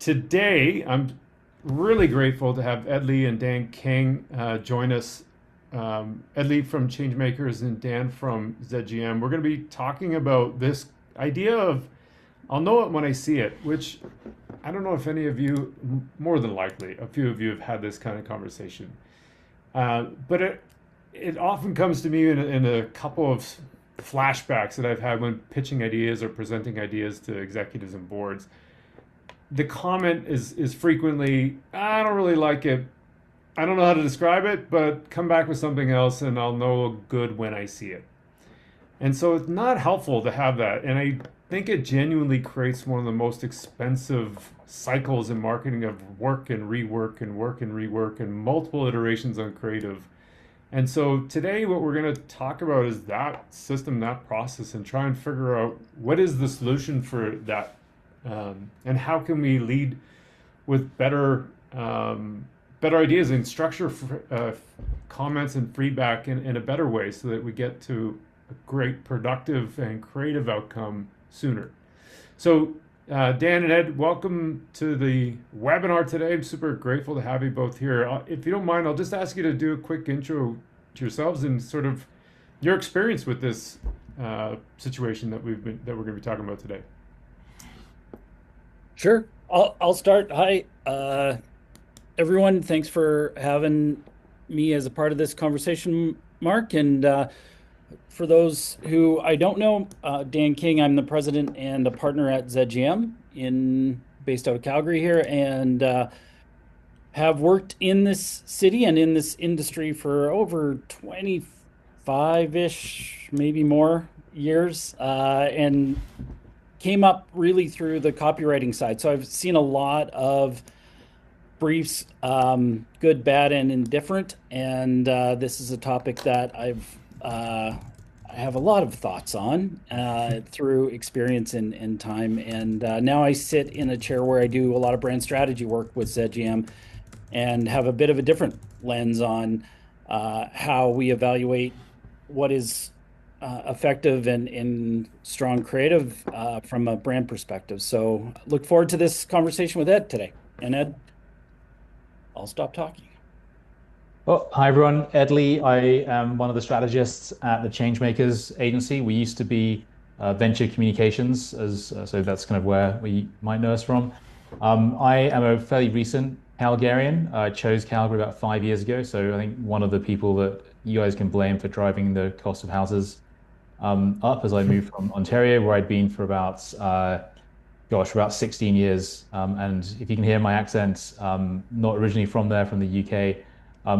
Today, I'm really grateful to have Ed Lee and Dan King join us. Ed Lee from Changemakers and Dan from ZGM. We're going to be talking about this idea of I'll know it when I see it, which I don't know if any of you, more than likely, a few of you have had this kind of conversation. But it often comes to me in a couple of flashbacks that I've had when pitching ideas or presenting ideas to executives and boards. The comment is frequently, I don't really like it. I don't know how to describe it, but come back with something else and I'll know good when I see it. And so it's not helpful to have that. And I think it genuinely creates one of the most expensive cycles in marketing of work and rework and work and rework and multiple iterations on creative. And so today, what we're going to talk about is that system, that process, and try and figure out what is the solution for that, and how can we lead with better ideas and structure comments and feedback in a better way, so that we get to a great, productive, and creative outcome sooner. So, Dan and Ed, welcome to the webinar today. I'm super grateful to have you both here. If you don't mind, I'll just ask you to do a quick intro to yourselves and sort of your experience with this situation that we're going to be talking about today. Sure. I'll start. Hi, everyone. Thanks for having me as a part of this conversation, Mark. And for those who I don't know, Dan King, I'm the president and a partner at ZGM based out of Calgary here, and have worked in this city and in this industry for over 25-ish, maybe more years, and came up really through the copywriting side. So I've seen a lot of briefs, good, bad, and indifferent. And this is a topic that I have a lot of thoughts on through experience and time. And now I sit in a chair where I do a lot of brand strategy work with ZGM and have a bit of a different lens on how we evaluate what is effective and strong creative from a brand perspective. So look forward to this conversation with Ed today. And Ed, I'll stop talking. Oh, hi everyone. Ed Lee. I am one of the strategists at the Changemakers agency. We used to be Venture Communications, so that's kind of where we might know us from. I am a fairly recent Calgarian. I chose Calgary about 5 years ago, so I think one of the people that you guys can blame for driving the cost of houses up, as I moved from Ontario, where I'd been for about 16 years. And if you can hear my accent, not originally from there, from the UK,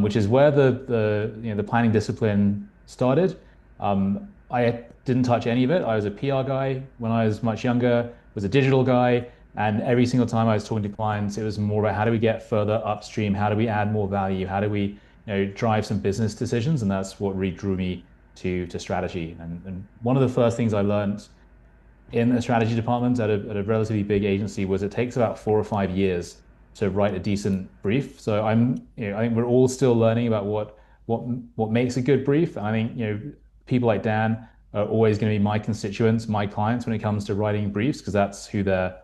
which is where the planning discipline started. I didn't touch any of it. I was a PR guy when I was much younger, was a digital guy, and every single time I was talking to clients, it was more about how do we get further upstream, how do we add more value, how do we drive some business decisions, and that's what really drew me to strategy. And one of the first things I learned in a strategy department at a relatively big agency was it takes about 4 or 5 years to write a decent brief. So I think we're all still learning about what makes a good brief. And I think people like Dan are always going to be my constituents, my clients when it comes to writing briefs, because that's who they're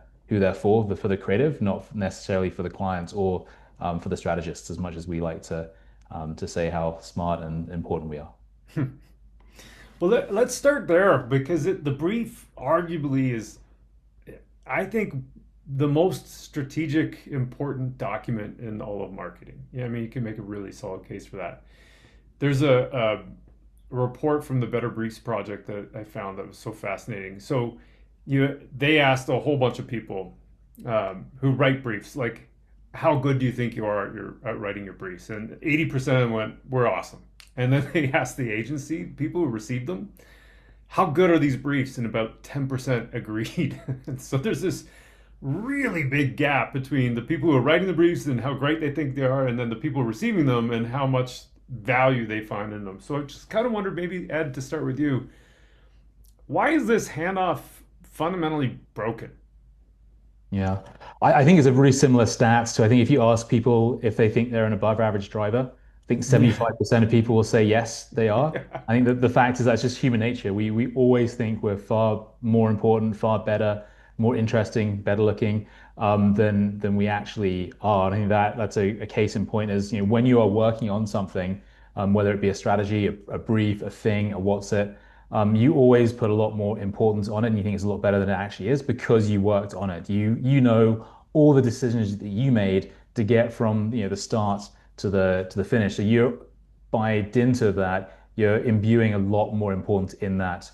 for the creative, not necessarily for the clients or for the strategists, as much as we like to say how smart and important we are. Well, let's start there, because the brief arguably is, I think, the most strategic, important document in all of marketing. Yeah, I mean, you can make a really solid case for that. There's a report from the Better Briefs Project that I found that was so fascinating. So they asked a whole bunch of people who write briefs, like, how good do you think you are at writing your briefs? And 80% of them went, we're awesome. And then they asked the agency, people who received them, how good are these briefs? And about 10% agreed. And so there's this really big gap between the people who are writing the briefs and how great they think they are, and then the people receiving them and how much value they find in them. So I just kind of wondered, maybe Ed, to start with you, why is this handoff fundamentally broken? Yeah, I think it's a really similar stats to, I think if you ask people if they think they're an above average driver, I think 75% of people will say yes, they are. Yeah. I think that the fact is that's just human nature. We always think we're far more important, far better more interesting, better looking than we actually are. And I think that's a case in point is, when you are working on something, whether it be a strategy, a brief, a thing, a what's it, you always put a lot more importance on it, and you think it's a lot better than it actually is because you worked on it. You know all the decisions that you made to get from the start to the finish. So you're by dint of that, you're imbuing a lot more importance in that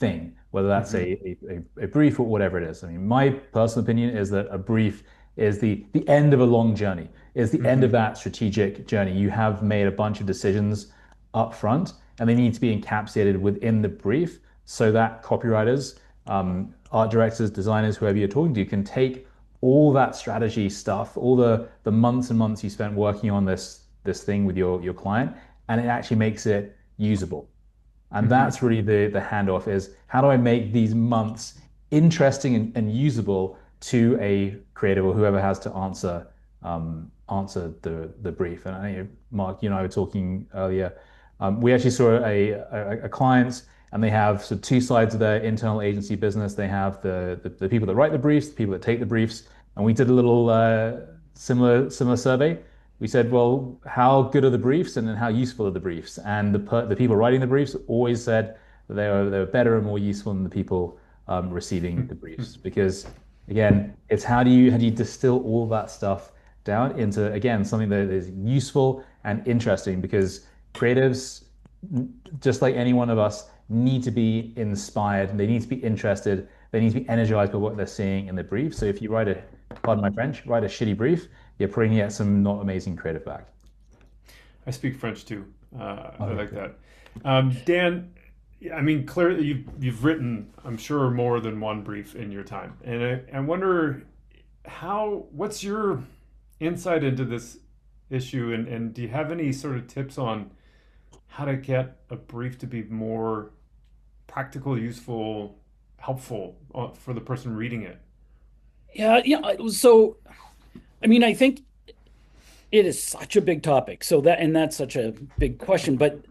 thing, whether that's Hmm. a brief or whatever it is. I mean, my personal opinion is that a brief is the end of a long journey, is the end of Hmm. that strategic journey. You have made a bunch of decisions up front, and they need to be encapsulated within the brief so that copywriters, art directors, designers, whoever you're talking to, can take all that strategy stuff, all the months and months you spent working on this thing with your client, and it actually makes it usable. And Hmm. that's really the handoff is how do I make these months interesting and usable to a creative or whoever has to answer the brief. And I think Mark, you and I were talking earlier. We actually saw a client and they have sort of two sides of their internal agency business. They have the people that write the briefs, the people that take the briefs. And we did a little similar survey. We said, well, how good are the briefs and then how useful are the briefs? And the people writing the briefs always said that they were better and more useful than the people receiving the briefs. Because again, it's how do you distill all that stuff down into again something that is useful and interesting because creatives, just like any one of us, need to be inspired. They need to be interested. They need to be energized by what they're seeing in the brief. So if you pardon my French, write a shitty brief, you're probably gonna get some not amazing creative back. I speak French too. I Okay, like cool. that. Dan, I mean, clearly you've written, I'm sure, more than one brief in your time, and I wonder what's your insight into this issue, and do you have any sort of tips on how to get a brief to be more practical, useful, helpful for the person reading it? Yeah, yeah. So, I mean, I think it is such a big topic. So that's such a big question. But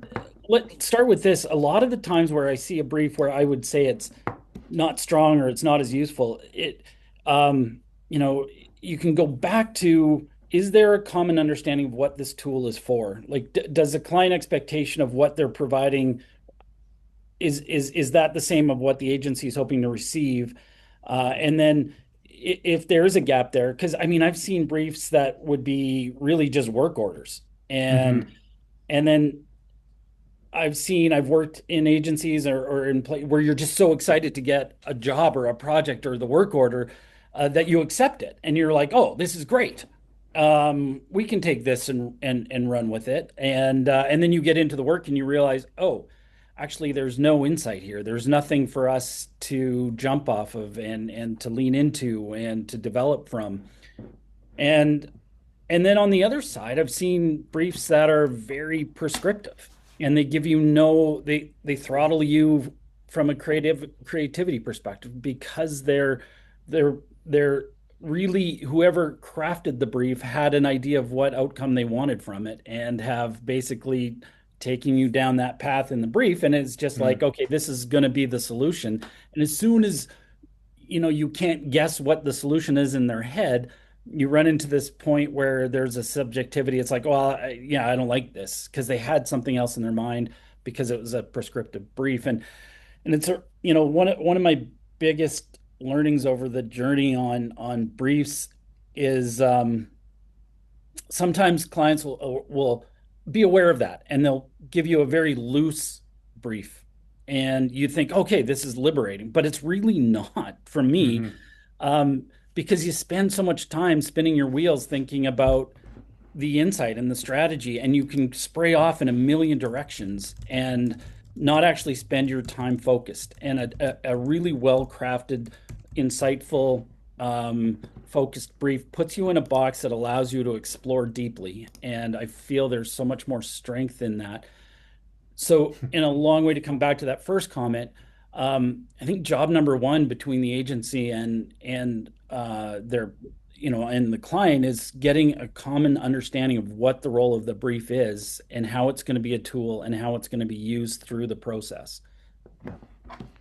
let's start with this. A lot of the times where I see a brief where I would say it's not strong or it's not as useful, um, you know, you can go back to, is there a common understanding of what this tool is for? Like, does the client expectation of what they're providing is that the same of what the agency is hoping to receive? And then if there is a gap there, because I mean, I've seen briefs that would be really just work orders, and Hmm. and then I've worked in agencies or in play where you're just so excited to get a job or a project or the work order that you accept it and you're like, oh, this is great. We can take this and run with it. And then you get into the work and you realize, oh, actually, there's no insight here. There's nothing for us to jump off of and to lean into and to develop from. And and then on the other side, I've seen briefs that are very prescriptive and they give you no, they throttle you from a creativity perspective because they're they're really whoever crafted the brief had an idea of what outcome they wanted from it and have basically taking you down that path in the brief. And it's just like, okay, this is going to be the solution. And as soon as you can't guess what the solution is in their head, you run into this point where there's a subjectivity. It's like, well, yeah, I don't like this because they had something else in their mind because it was a prescriptive brief. And it's one of my biggest learnings over the journey on briefs is sometimes clients will be aware of that and they'll give you a very loose brief and you think, okay, this is liberating, but it's really not for me, Hmm. um, because you spend so much time spinning your wheels thinking about the insight and the strategy, and you can spray off in a million directions and not actually spend your time focused. And a really well crafted, insightful, focused brief puts you in a box that allows you to explore deeply. And I feel there's so much more strength in that. So, in a long way to come back to that first comment, I think job number one between the agency and their and the client is getting a common understanding of what the role of the brief is and how it's going to be a tool and how it's going to be used through the process.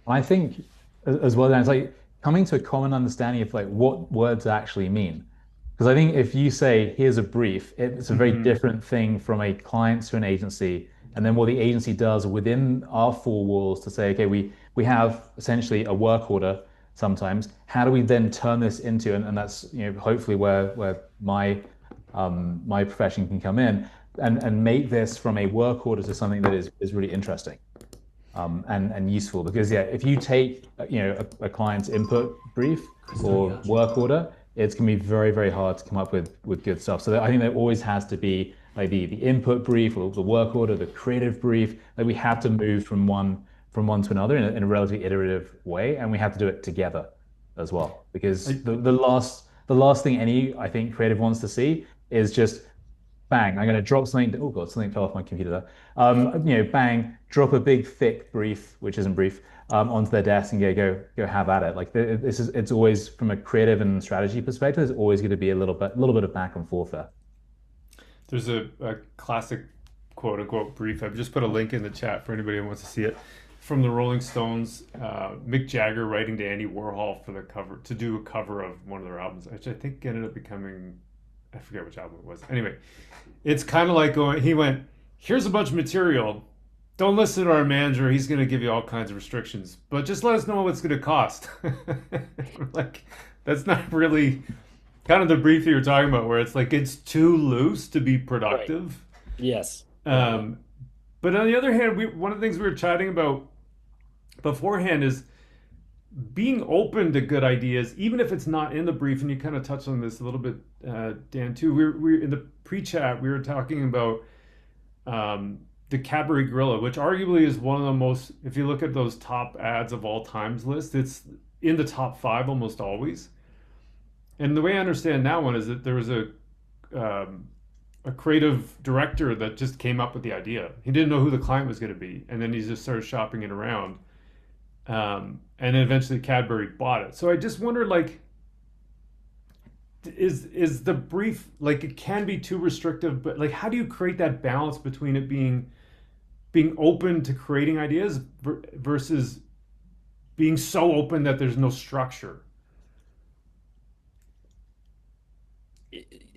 I think as well, Dan, it's like coming to a common understanding of like what words actually mean. Because I think if you say, here's a brief, it's a very Hmm. different thing from a client to an agency. And then what the agency does within our four walls to say, okay, we have essentially a work order sometimes. How do we then turn this into, and that's hopefully where my profession can come in and make this from a work order to something that is really interesting and useful. Because yeah, if you take a client's input brief or work order, it's going to be very, very hard to come up with good stuff. So I think there always has to be like the input brief or the work order, the creative brief. Like we have to move from one to another in a relatively iterative way, and we have to do it together as well. Because I, the last thing any I think creative wants to see is just bang, I'm going to drop something. Oh God, something fell off my computer there. Bang, drop a big thick brief, which isn't brief, onto their desk and go have at it. Like it's always from a creative and strategy perspective. There's always going to be a little bit of back and forth there. there's a classic quote unquote brief. I've just put a link in the chat for anybody who wants to see it. From the Rolling Stones, Mick Jagger writing to Andy Warhol for the cover to do a cover of one of their albums, which I think ended up becoming, I forget which album it was. Anyway, it's kind of like going. He went, "Here's a bunch of material. Don't listen to our manager. He's going to give you all kinds of restrictions, but just let us know what it's going to cost." Like, that's not really kind of the brief that you're talking about, where it's like it's too loose to be Right. productive. Yes. Um, but on the other hand, one of the things we were chatting about beforehand is being open to good ideas, even if it's not in the brief. And you kind of touched on this a little bit, Dan, too. We were in the pre-chat. We were talking about the Cadbury Gorilla, which arguably is one of the most. If you look at those top ads of all times list, it's in the top five almost always. And the way I understand that one is that there was um, a creative director that just came up with the idea. He didn't know who the client was going to be, and then he just started shopping it around. And then eventually Cadbury bought it. So I just wonder, like, is the brief, like, it can be too restrictive, but like, how do you create that balance between it being open to creating ideas versus being so open that there's no structure?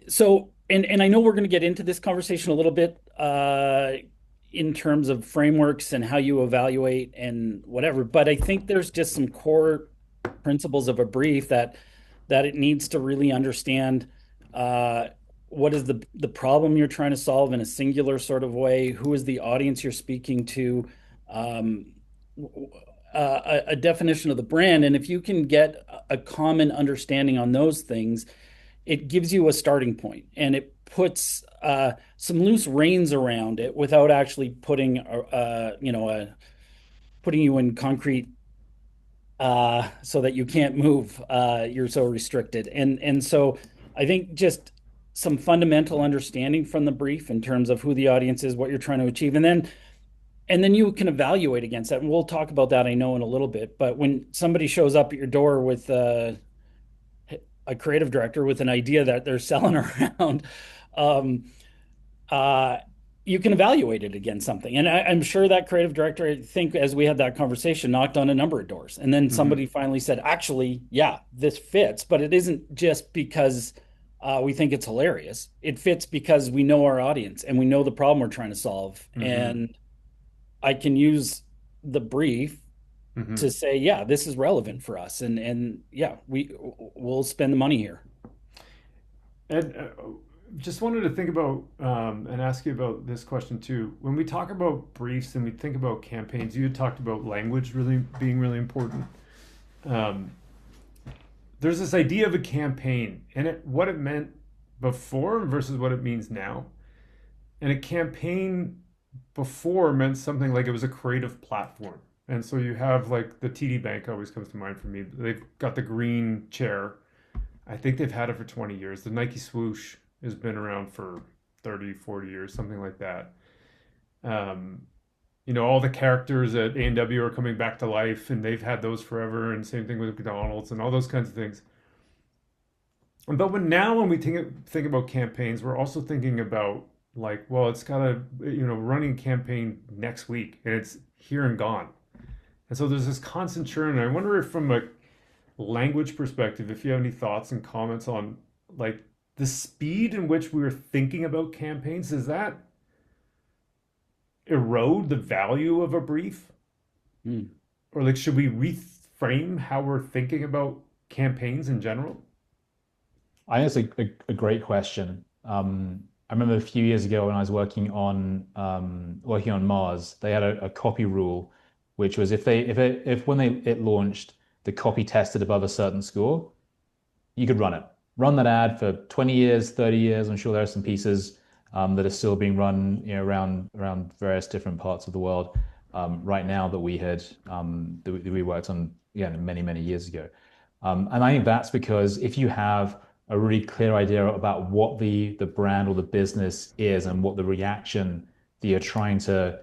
So, and I know we're going to get into this conversation a little bit in terms of frameworks and how you evaluate and whatever, but I think there's just some core principles of a brief that it needs to really understand uh, what is the problem you're trying to solve in a singular sort of way, who is the audience you're speaking to, um, a definition of the brand, and if you can get a common understanding on those things, it gives you a starting point and it puts some loose reins around it without actually putting putting you in concrete so that you can't move. You're so restricted, and so I think just some fundamental understanding from the brief in terms of who the audience is, what you're trying to achieve, and then you can evaluate against that. And we'll talk about that, I know, in a little bit. But when somebody shows up at your door with a creative director with an idea that they're selling around, um, uh, you can evaluate it against something. And I'm sure that creative director, I think, as we had that conversation, knocked on a number of doors. And then Mm-hmm. somebody finally said, actually, yeah, this fits. But it isn't just because we think it's hilarious. It fits because we know our audience and we know the problem we're trying to solve. Mm-hmm. And I can use the brief Mm-hmm. to say, yeah, this is relevant for us. And yeah, we'll spend the money here. And just wanted to think about and ask you about this question too. When we talk about briefs and we think about campaigns, you had talked about language really being really important. Um, there's this idea of a campaign and what it meant before versus what it means now. And a campaign before meant something like it was a creative platform. And so you have like the TD Bank always comes to mind for me. They've got the green chair. I think they've had it for 20 years. The Nike swoosh has been around for 30, 40 years, something like that. Um, all the characters at A&W are coming back to life, and they've had those forever, and same thing with McDonald's and all those kinds of things. But when we think about campaigns, we're also thinking about like, well, it's got a running a campaign next week, and it's here and gone. And so there's this constant churn. And I wonder if from language perspective, if you have any thoughts and comments on like the speed in which we were thinking about campaigns, does that erode the value of a brief? Mm. Or like, should we reframe how we're thinking about campaigns in general? I think it's a great question. I remember a few years ago when I was working on Mars, they had a copy rule, which was if when it launched, the copy tested above a certain score, you could run it. Run that ad for 20 years, 30 years. I'm sure there are some pieces that are still being run, around various different parts of the world right now that we worked on, many, many years ago. And I think that's because if you have a really clear idea about what the brand or the business is and what the reaction that you're trying to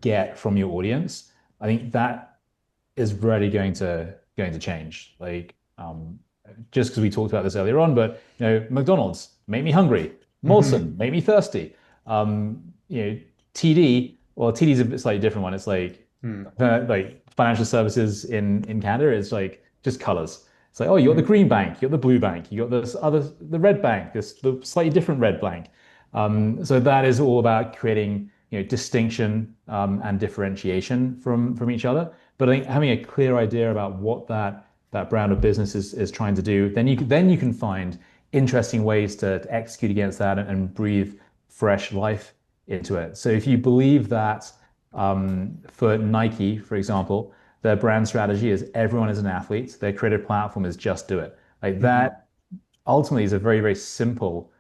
get from your audience, I think that is really going to change. Like just because we talked about this earlier on, but McDonald's made me hungry, Mm-hmm. Molson made me thirsty. You know, TD, well, TD is a slightly different one. It's like financial services in Canada. It's like just colors. It's like, oh, you got the Mm-hmm. green bank, you got the blue bank, you got the red bank, the slightly different red bank. So that is all about creating, distinction and differentiation from each other. But I think having a clear idea about what that brand of business is trying to do, then you can find interesting ways to execute against that and breathe fresh life into it. So if you believe that for Nike, for example, their brand strategy is everyone is an athlete, their creative platform is just do it. Like Mm-hmm. that ultimately is a very, very simple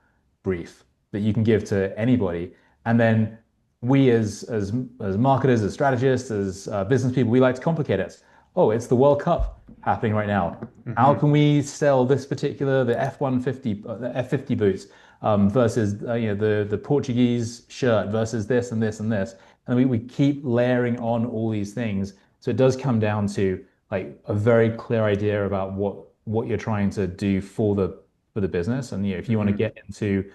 brief that you can give to anybody. And then we as marketers, as strategists, as business people, we like to complicate it. Oh, it's the World Cup happening right now. How Mm-hmm. can we sell this particular the F-150 the F-50 boots versus the Portuguese shirt versus this and this and this, and we keep layering on all these things. So it does come down to like a very clear idea about what you're trying to do for the business. And if you want to Mm-hmm. get into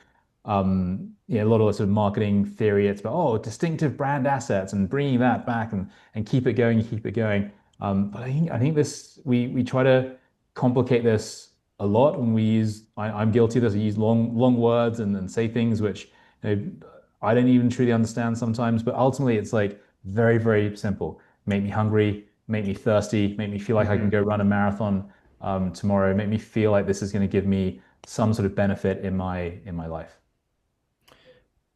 a lot of sort of marketing theory, it's about distinctive brand assets and bringing that back and keep it going. But I think this we try to complicate this a lot when we use. I'm guilty of this. We use long words and say things which I don't even truly understand sometimes. But ultimately, it's like very, very simple. Make me hungry, make me thirsty, make me feel like I can Mm-hmm. go run a marathon tomorrow. Make me feel like this is going to give me some sort of benefit in my life.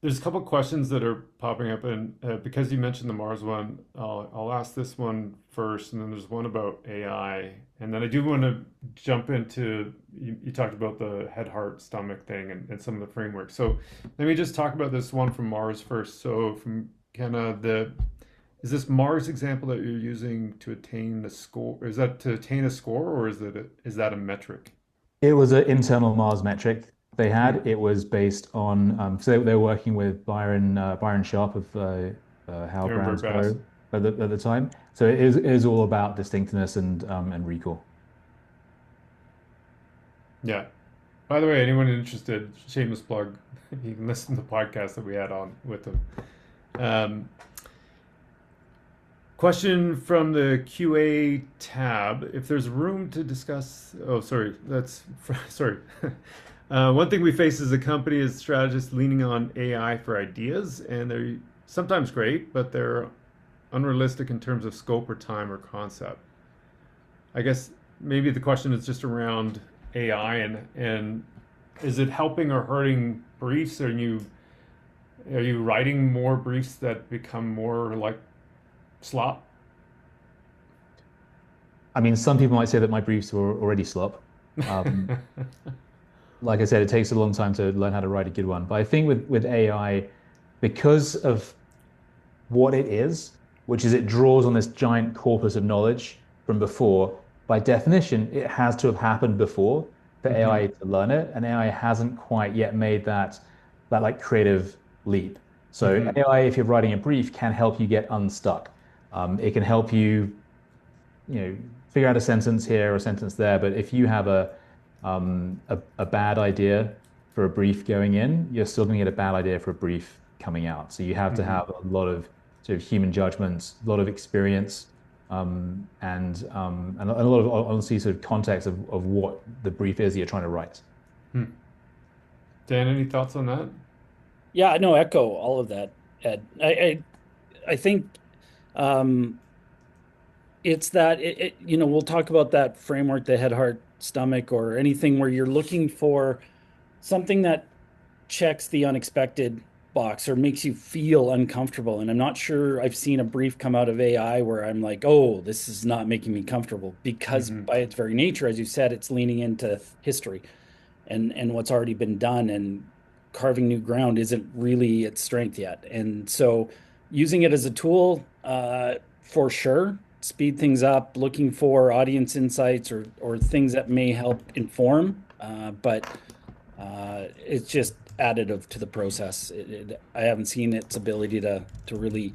There's a couple questions that are popping up, and because you mentioned the Mars one, I'll ask this one first, and then there's one about AI, and then I do want to jump into you talked about the head, heart, stomach thing, and some of the frameworks. So let me just talk about this one from Mars first. So from kind of the is this Mars example that you're using to attain the score? Is that to attain a score, or is that a metric? It was an internal Mars metric they Hmm. had. It was based on so they were working with Byron Sharp of How Aaron Brands Bass. Grow at the time. So it is all about distinctness and recall. Yeah. By the way, anyone interested, shameless plug, you can listen to the podcast that we had on with them. Um, Question from the QA tab. If there's room to discuss, oh, sorry, sorry. One thing we face as a company is strategists leaning on AI for ideas, and they're sometimes great, but they're unrealistic in terms of scope or time or concept. I guess maybe the question is just around AI and is it helping or hurting briefs? Are you writing more briefs that become more like slop? I mean, some people might say that my briefs were already slop. Um, like I said, it takes a long time to learn how to write a good one. But I think with AI, because of what it is, which is it draws on this giant corpus of knowledge from before. By definition, it has to have happened before for Hmm. AI to learn it, and AI hasn't quite yet made that like creative leap. So Hmm. AI, if you're writing a brief, can help you get unstuck. It can help you, figure out a sentence here or a sentence there. But if you have a bad idea for a brief going in, you're still going to get a bad idea for a brief coming out. So you have to Hmm. have a lot of sort of human judgment, a lot of experience, and a lot of honestly sort of context of what the brief is that you're trying to write. Hmm. Dan, any thoughts on that? Yeah, no, echo all of that, Ed. I think um, it's that we'll talk about that framework, the head, heart, stomach, or anything where you're looking for something that checks the unexpected box or makes you feel uncomfortable. And I'm not sure I've seen a brief come out of AI where I'm like, oh, this is not making me comfortable because Hmm. by its very nature, as you said, it's leaning into history and what's already been done, and carving new ground isn't really its strength yet. And so using it as a tool, for sure, speed things up, looking for audience insights or things that may help inform, but it's just additive to the process. I haven't seen its ability to really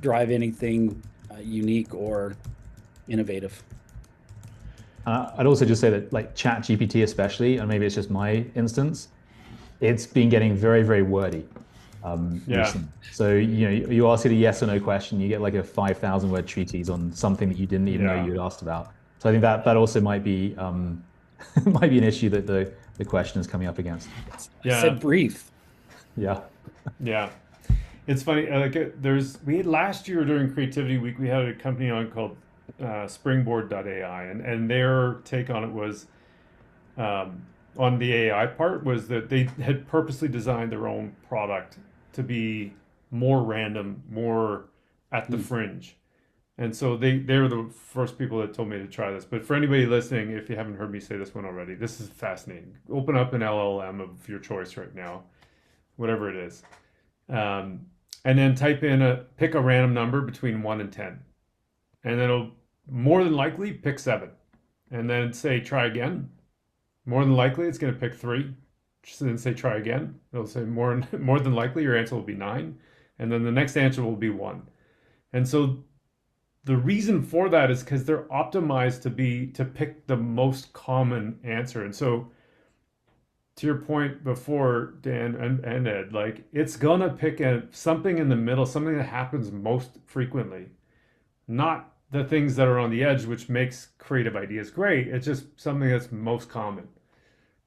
drive anything unique or innovative. I'd also just say that like Chat GPT especially, and maybe it's just my instance, it's been getting very, very wordy Yeah. recently. So, you ask it a yes or no question, you get like a 5,000 word treatise on something that you didn't even know Yeah. you had asked about. So I think that also might be might be an issue that the question is coming up against. I said Yeah. brief. Yeah. Yeah. It's funny. We had last year during Creativity Week, we had a company on called Springboard.ai, and their take on it was um, on the AI part was that they had purposely designed their own product to be more random, more at the Hmm. fringe. And so they were the first people that told me to try this. But for anybody listening, if you haven't heard me say this one already, this is fascinating. Open up an LLM of your choice right now, whatever it is, um, and then pick a random number between 1 and 10, and then it'll more than likely pick 7, and then say try again. More than likely, it's going to pick 3. So then say try again. It'll say more than likely your answer will be 9, and then the next answer will be 1. And so the reason for that is because they're optimized to pick the most common answer. And so to your point before, Dan and Ed, like it's gonna pick something in the middle, something that happens most frequently, not the things that are on the edge, which makes creative ideas great. It's just something that's most common.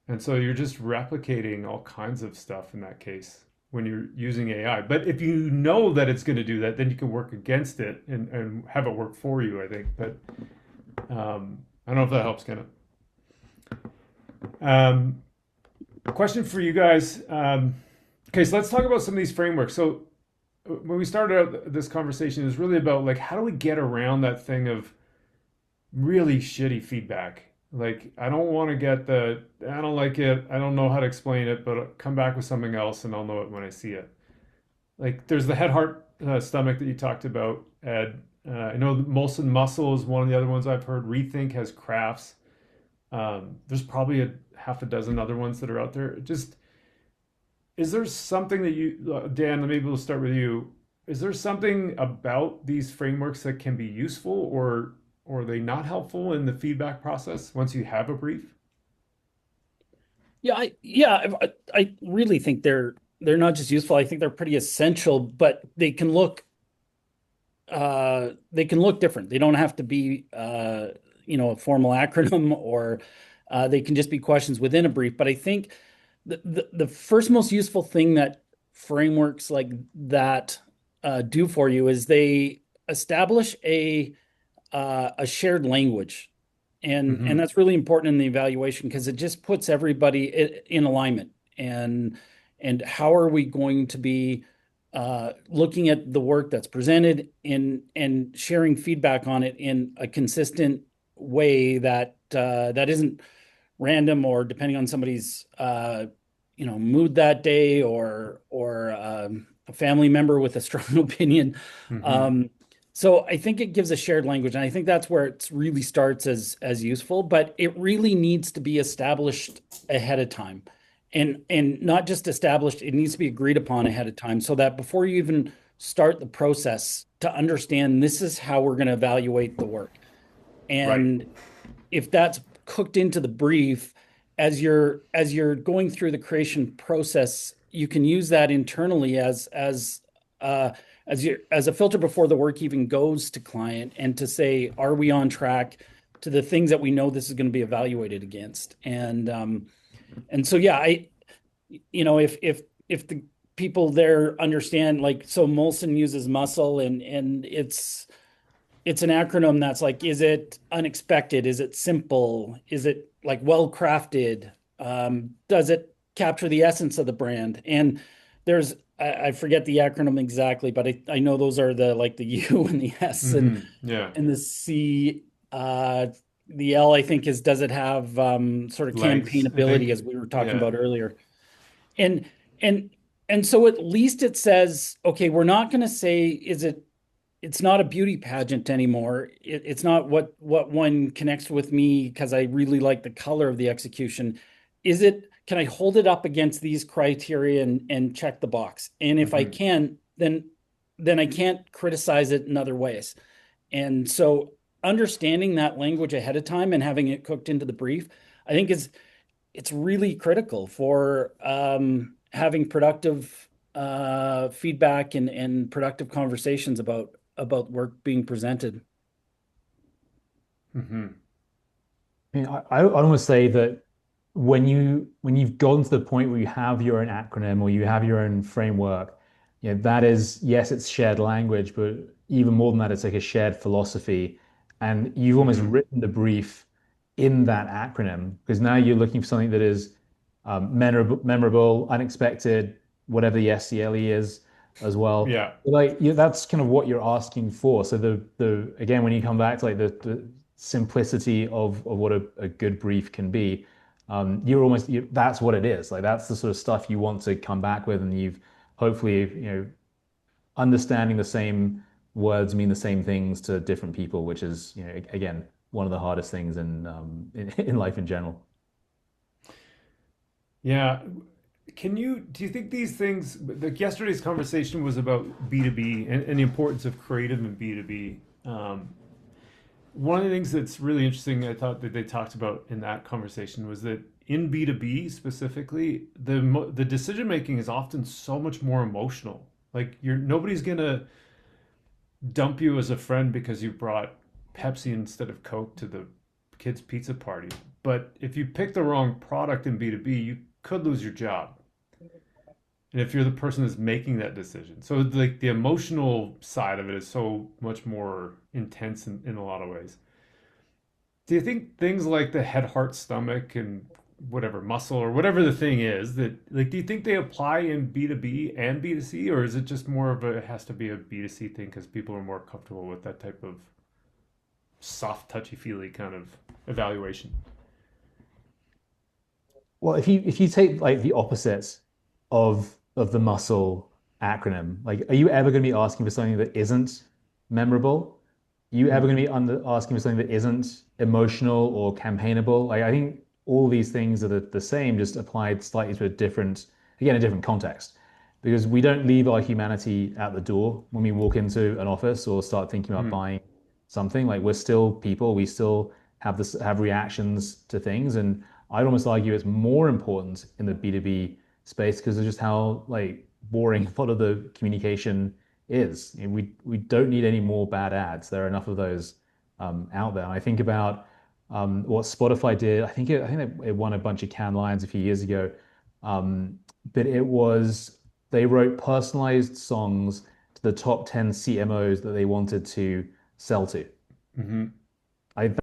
And so you're just replicating all kinds of stuff in that case when you're using AI. But if you know that it's going to do that, then you can work against it and have it work for you, I think. But I don't know if that helps, Kenneth. Um, Question for you guys. Okay, so let's talk about some of these frameworks. So when we started out this conversation, it was really about like how do we get around that thing of really shitty feedback. Like, I don't want to get I don't like it, I don't know how to explain it, but come back with something else and I'll know it when I see it. Like, there's the head, heart, stomach that you talked about, Ed. I know Molson Muscle is one of the other ones I've heard. Rethink has crafts. There's probably a half a dozen other ones that are out there. Just, is there something that Dan, maybe we'll start with you. Is there something about these frameworks that can be useful, or are they not helpful in the feedback process once you have a brief? I really think they're not just useful. I think they're pretty essential, but they can look different. They don't have to be a formal acronym or they can just be questions within a brief. But I think the first most useful thing that frameworks like that do for you is they establish a shared language. And Mm-hmm. that's really important in the evaluation because it just puts everybody in alignment. And how are we going to be looking at the work that's presented and sharing feedback on it in a consistent way that isn't random or depending on somebody's mood that day or a family member with a strong opinion. Mm-hmm. Um, so I think it gives a shared language, and I think that's where it really starts as useful, but it really needs to be established ahead of time. And not just established, it needs to be agreed upon ahead of time so that before you even start the process to understand this is how we're going to evaluate the work. Right. And if that's cooked into the brief as you're going through the creation process, you can use that internally as as a filter before the work even goes to client, and to say, are we on track to the things that we know this is going to be evaluated against? And so yeah, if the people there understand, like, so Molson uses muscle, and it's an acronym that's like, is it unexpected? Is it simple? Is it like well crafted? Does it capture the essence of the brand? And there's, I forget the acronym exactly, but I know those are the, like, the U and the S, Yeah. and the C. The L, I think, is, does it have sort of Legs, I think. campaignability, as we were talking Yeah. about earlier? And and and so at least it says, okay, we're not going to say, it's not a beauty pageant anymore. It's not what one connects with me because I really like the color of the execution. Can I hold it up against these criteria and check the box? And if I Hmm. can, then I can't criticize it in other ways. And so understanding that language ahead of time and having it cooked into the brief, I think it's really critical for having productive feedback and productive conversations about work being presented. Hmm. I mean, I almost say that when you've gotten to the point where you have your own acronym or you have your own framework, that is, yes, it's shared language, but even more than that, it's like a shared philosophy. And you've almost Hmm. written the brief in that acronym because now you're looking for something that is memorable, unexpected, whatever the SCLE is as well. Yeah. Like that's kind of what you're asking for. So the again, when you come back to like the simplicity of what a good brief can be, that's what it is. Like that's the sort of stuff you want to come back with, and you've hopefully, understanding the same words mean the same things to different people, which is, again, one of the hardest things in life in general. Yeah. Do you think these things, like yesterday's conversation was about B2B and the importance of creative in B2B. One of the things that's really interesting, I thought that they talked about in that conversation was that in B2B specifically, the decision making is often so much more emotional. Like nobody's gonna dump you as a friend because you brought Pepsi instead of Coke to the kids' pizza party. But if you pick the wrong product in B2B, you could lose your job. And if you're the person that's making that decision. So like the emotional side of it is so much more intense in a lot of ways. Do you think things like the head, heart, stomach, and whatever muscle or whatever the thing is that, like, do you think they apply in B2B and B2C, or is it just more of a, it has to be a B2C thing because people are more comfortable with that type of soft, touchy feely kind of evaluation? Well, if you take like the opposite of the muscle acronym, like, are you ever going to be asking for something that isn't memorable? Are you ever Mm. going to be asking for something that isn't emotional or campaignable? Like, I think all these things are the same, just applied slightly to a different context. Because we don't leave our humanity at the door when we walk into an office or start thinking about Mm. buying something. Like, we're still people. We still have reactions to things, and I'd almost argue it's more important in the B2B space because of just how like boring a lot of the communication is. We don't need any more bad ads. There are enough of those out there. And I think about what Spotify did. I think it won a bunch of Cannes Lions a few years ago. But they wrote personalized songs to the top 10 CMOs that they wanted to sell to. Hmm.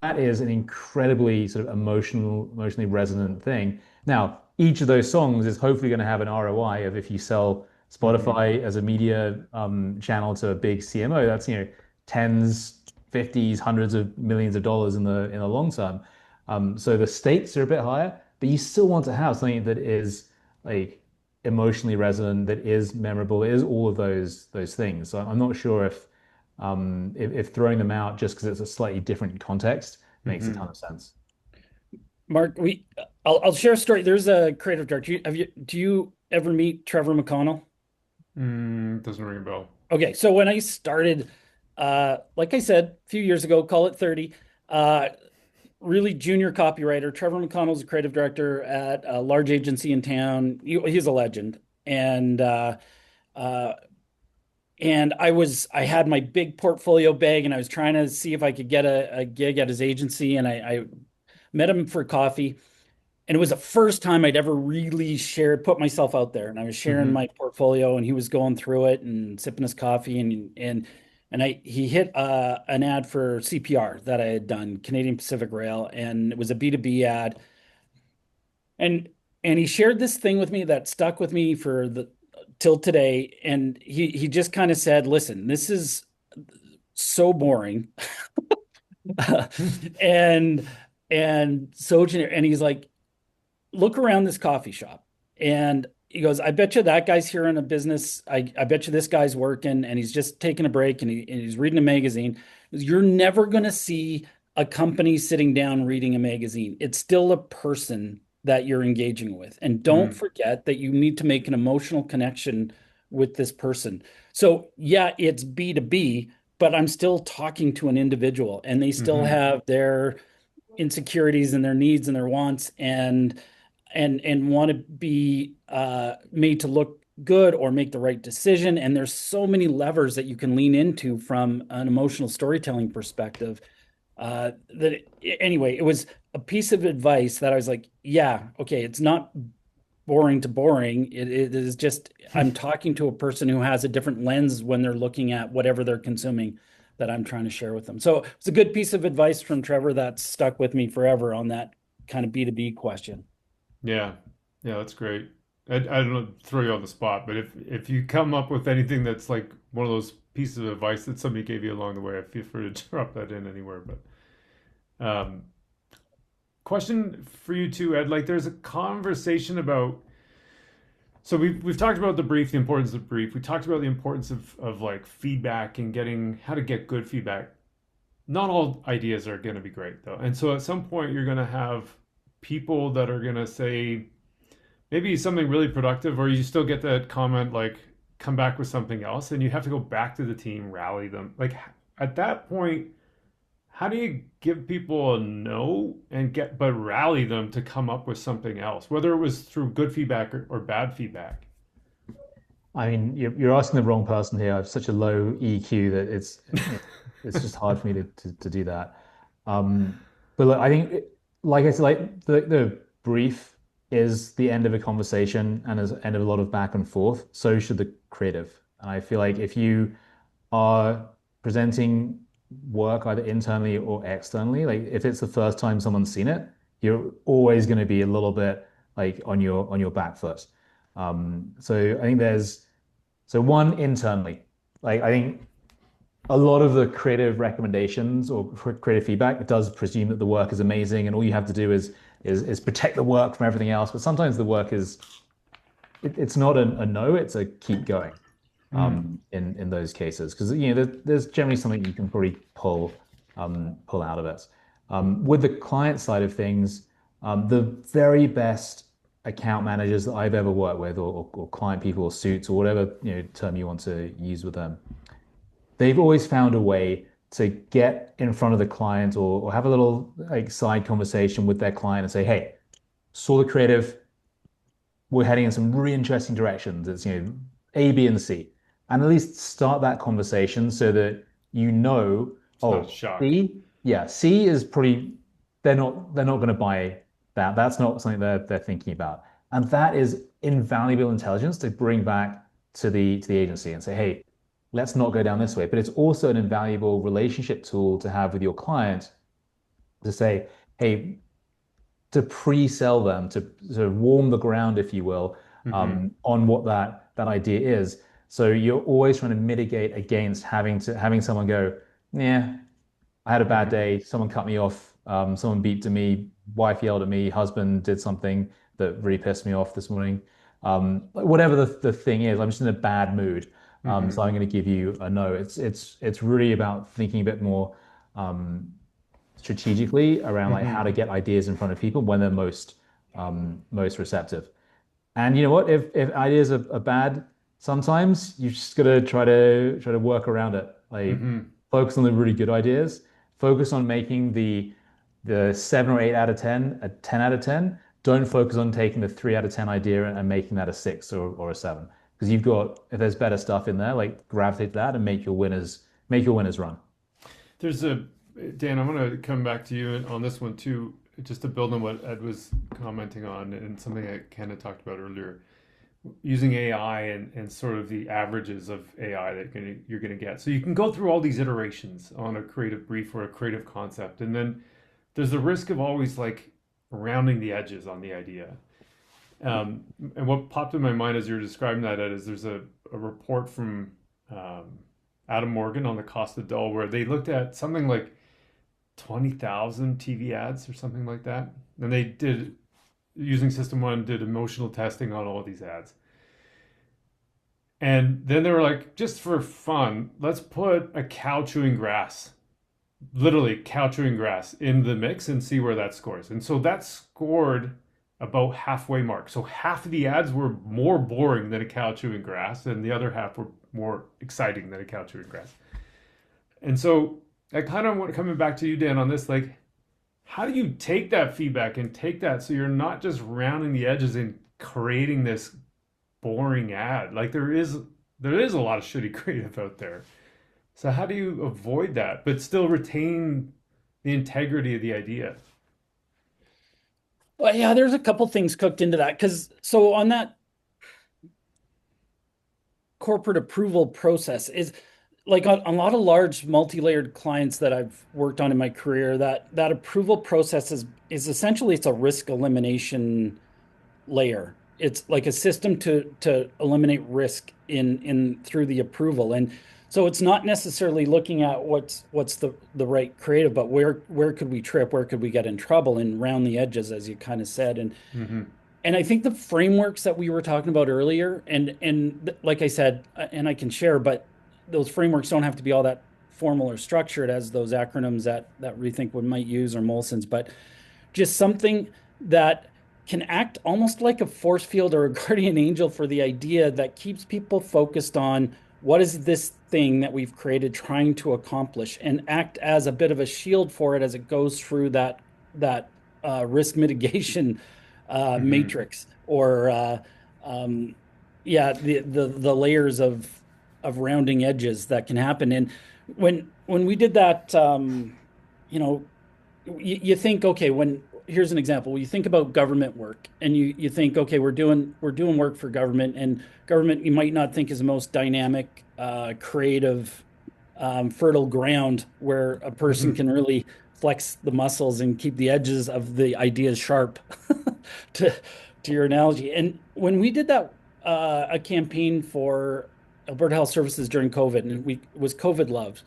That is an incredibly sort of emotionally resonant thing. Now, each of those songs is hopefully going to have an ROI of, if you sell Hmm. Spotify as a media channel to a big CMO, that's, tens, fifties, hundreds of millions of dollars in the long term. So the stakes are a bit higher, but you still want to have something that is like emotionally resonant, that is memorable, that is all of those things. So I'm not sure if throwing them out just because it's a slightly different context makes a ton Hmm. of sense. Mark, I'll share a story. There's a creative director. Do you ever meet Trevor McConnell? Doesn't ring a bell. Okay, so when I started, like I said, a few years ago, call it 30, uh, really junior copywriter. Trevor McConnell's a creative director at a large agency in town. He's a legend. And uh, and I had my big portfolio bag, and I was trying to see if I could get a gig at his agency, and I met him for coffee. And it was the first time I'd ever really put myself out there. And I was sharing Mm-hmm. my portfolio, and he was going through it and sipping his coffee, he hit an ad for CPR that I had done, Canadian Pacific Rail, and it was a B2B ad. And he shared this thing with me that stuck with me for the till today. And he just kind of said, "Listen, this is so boring." and so generic. And he's like, look around this coffee shop. And he goes, I bet you that guy's here in a business. I bet you this guy's working and he's just taking a break, and he's reading a magazine. You're never going to see a company sitting down reading a magazine. It's still a person that you're engaging with. And don't Mm-hmm. forget that you need to make an emotional connection with this person. So, yeah, it's B2B, but I'm still talking to an individual, and they still Mm-hmm. have their insecurities and their needs and their wants, and want to be made to look good or make the right decision. And there's so many levers that you can lean into from an emotional storytelling perspective. Anyway, it was a piece of advice that I was like, yeah, okay, it's not boring to boring. It is just I'm talking to a person who has a different lens when they're looking at whatever they're consuming that I'm trying to share with them. So it's a good piece of advice from Trevor that stuck with me forever on that kind of B2B question. Yeah, yeah, that's great. I don't know, throw you on the spot, but if you come up with anything that's like one of those pieces of advice that somebody gave you along the way, I feel free to drop that in anywhere. But question for you too, Ed. Like, there's a conversation about. So we've talked about the brief, the importance of the brief. We talked about the importance of like feedback and getting how to get good feedback. Not all ideas are going to be great though, and so at some point you're going to have people that are going to say maybe something really productive, or you still get that comment like come back with something else, and you have to go back to the team, rally them. Like at that point, how do you give people a no and get but rally them to come up with something else, whether it was through good feedback or bad feedback? I mean, you're asking the wrong person here. I have such a low EQ that it's just hard for me to do that. But look, I think, like I said, like the brief is the end of a conversation and is the end of a lot of back and forth. So should the creative. And I feel like if you are presenting work either internally or externally, like if it's the first time someone's seen it, you're always going to be a little bit like on your back foot. So I think there's so one internally, like I think a lot of the creative recommendations or creative feedback, it does presume that the work is amazing and all you have to do is protect the work from everything else. But sometimes the work is it's not a no, it's a keep going Mm, in those cases because you know there's generally something you can probably pull out of it. With the client side of things, the very best account managers that I've ever worked with, or client people, or suits, or whatever term you want to use with them, they've always found a way to get in front of the client or have a little like side conversation with their client and say, "Hey, saw the creative, we're heading in some really interesting directions. It's, A, B, and C. And at least start that conversation so that it's not oh, shock. C, yeah, C is pretty, they're not going to buy that. That's not something they're thinking about. And that is invaluable intelligence to bring back to the agency and say, hey, let's not go down this way. But it's also an invaluable relationship tool to have with your client to say, hey, to pre-sell them, to sort of warm the ground, if you will, Mm-hmm. on what that idea is. So you're always trying to mitigate against having someone go, yeah, I had a bad Mm-hmm. day. Someone cut me off. Someone beeped at me. Wife yelled at me. Husband did something that really pissed me off this morning. Like whatever the thing is, I'm just in a bad mood. So Mm-hmm. I'm going to give you a no. It's really about thinking a bit more um, strategically around like how Mm-hmm. to get ideas in front of people when they're most receptive. And you know what? If ideas are bad, sometimes you just gotta try to work around it. Like Mm-hmm. focus on the really good ideas. Focus on making the 7 or 8 out of 10 a 10 out of 10. Don't focus on taking the 3 out of 10 idea and making that a 6 or a 7. because you've got, if there's better stuff in there, like gravitate to that and make your winners run. There's a Dan. I'm going to come back to you on this one too, just to build on what Ed was commenting on and something that Ken had talked about earlier. Using AI and sort of the averages of AI that you're gonna get. So you can go through all these iterations on a creative brief or a creative concept, and then there's the risk of always like rounding the edges on the idea. And what popped in my mind as you were describing that, Ed, is there's a report from Adam Morgan on the cost of dull where they looked at something like 20,000 TV ads or something like that, and they did using System One did emotional testing on all of these ads. And then they were like, just for fun, let's put a cow chewing grass, literally cow chewing grass in the mix and see where that scores. And so that scored about halfway mark. So half of the ads were more boring than a cow chewing grass, and the other half were more exciting than a cow chewing grass. And so I kind of want coming back to you, Dan, on this, like, how do you take that feedback and take that so you're not just rounding the edges and creating this boring ad? Like there is a lot of shitty creative out there. So how do you avoid that but still retain the integrity of the idea? Well, yeah, there's a couple things cooked into that because so on that corporate approval process is like on a lot of large multi-layered clients that I've worked on in my career, that approval process is essentially it's a risk elimination layer. It's like a system to eliminate risk in through the approval. And so it's not necessarily looking at what's the right creative, but where could we trip, where could we get in trouble and round the edges, as you kind of said. And I think the frameworks that we were talking about earlier, and like I said, and I can share, but those frameworks don't have to be all that formal or structured as those acronyms that Rethink would might use or Molson's, but just something that can act almost like a force field or a guardian angel for the idea that keeps people focused on what is this thing that we've created trying to accomplish, and act as a bit of a shield for it as it goes through that risk mitigation matrix, or the layers of rounding edges that can happen. And when we did that, you think, okay, here's an example. You think about government work and you think, okay, we're doing work for government, and government you might not think is the most dynamic, creative, fertile ground where a person can really flex the muscles and keep the edges of the ideas sharp to your analogy. And when we did that, a campaign for Alberta Health Services during COVID, and it was COVID loved,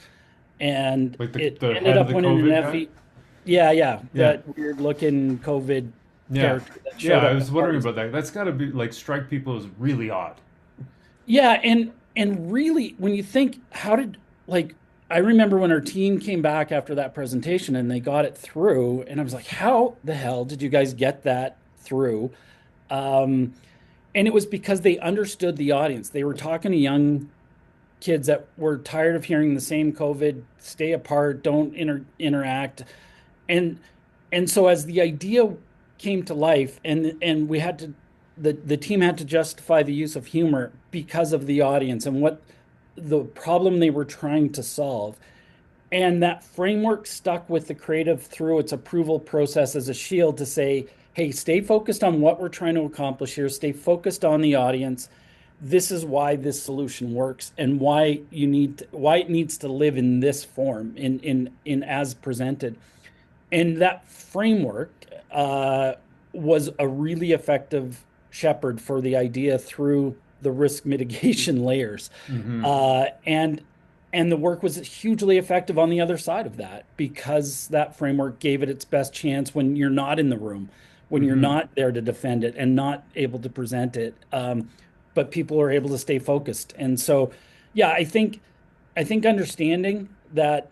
and Like it the ended head of up the winning COVID an guy? FE. Yeah, that weird looking COVID Yeah. character that showed Yeah, up I at was wondering parties. about that. That's got to be like strike people as really odd. Yeah, and really, when you think, like I remember when our team came back after that presentation and they got it through, and I was like, how the hell did you guys get that through? Um, and it was because they understood the audience. They were talking to young kids that were tired of hearing the same COVID, stay apart, don't interact. And so as the idea came to life, and we had to the team had to justify the use of humor because of the audience and what the problem they were trying to solve. And that framework stuck with the creative through its approval process as a shield to say, hey, stay focused on what we're trying to accomplish here, stay focused on the audience. This is why this solution works, and why it needs to live in this form, in as presented. And that framework was a really effective shepherd for the idea through the risk mitigation layers. And the work was hugely effective on the other side of that, because that framework gave it its best chance when you're not in the room, when you're not there to defend it and not able to present it. But people are able to stay focused. And so, yeah, I think understanding that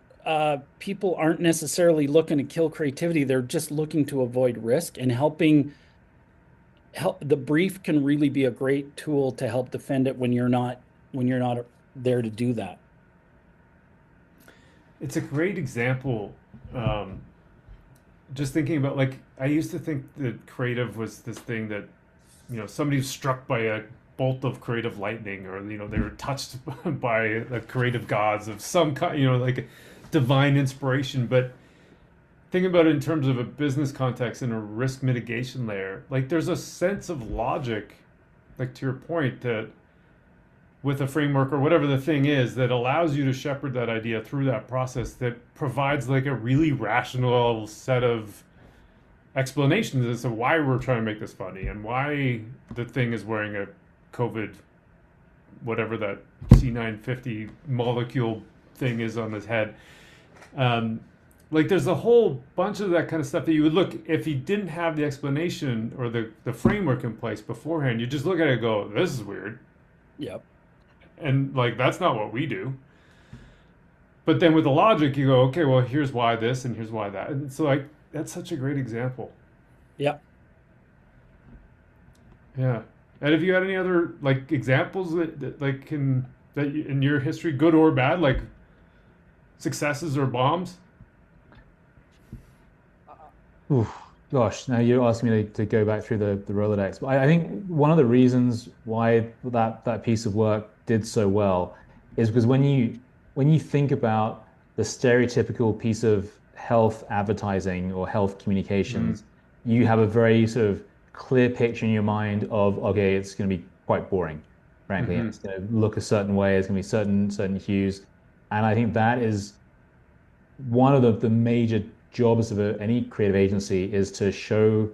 people aren't necessarily looking to kill creativity; they're just looking to avoid risk, and the brief can really be a great tool to help defend it when you're not there to do that. It's a great example. Just thinking about, like, I used to think that creative was this thing that, somebody was struck by a bolt of creative lightning, or they were touched by the creative gods of some kind, like divine inspiration. But think about it in terms of a business context and a risk mitigation layer. Like there's a sense of logic, like to your point, that with a framework or whatever the thing is that allows you to shepherd that idea through that process, that provides like a really rational set of explanations as to why we're trying to make this funny and why the thing is wearing a COVID, whatever that C950 molecule thing is on his head. Like there's a whole bunch of that kind of stuff that you would look, if you didn't have the explanation or the framework in place beforehand, you just look at it and go, this is weird. Yep. And like that's not what we do. But then with the logic, you go, okay, well, here's why this and here's why that. And so like that's such a great example. Yep. Yeah. And have you had any other like examples that like in your history, good or bad, like successes or bombs? Oof, gosh, now you're asking me to go back through the Rolodex. But I think one of the reasons why that piece of work did so well is because when you think about the stereotypical piece of health advertising or health communications, you have a very sort of clear picture in your mind of, okay, it's going to be quite boring, frankly, and it's going to look a certain way, it's going to be certain hues. And I think that is one of the major jobs of any creative agency is to show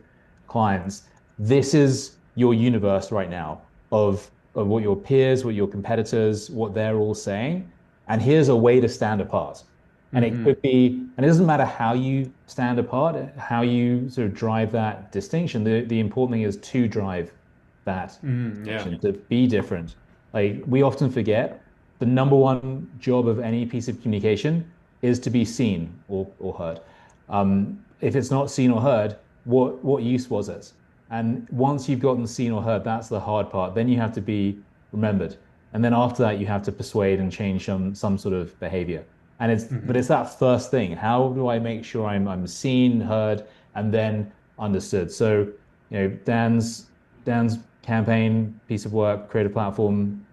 clients this is your universe right now of what your peers, what your competitors, what they're all saying, and here's a way to stand apart. And it could be, and it doesn't matter how you stand apart, how you sort of drive that distinction. The important thing is to drive that distinction, to be different. Like we often forget, the number one job of any piece of communication is to be seen or heard. If it's not seen or heard, what use was it? And once you've gotten seen or heard, that's the hard part. Then you have to be remembered. And then after that, you have to persuade and change some sort of behavior. And but it's that first thing. How do I make sure I'm seen, heard, and then understood? So, Dan's campaign piece of work, creative platform,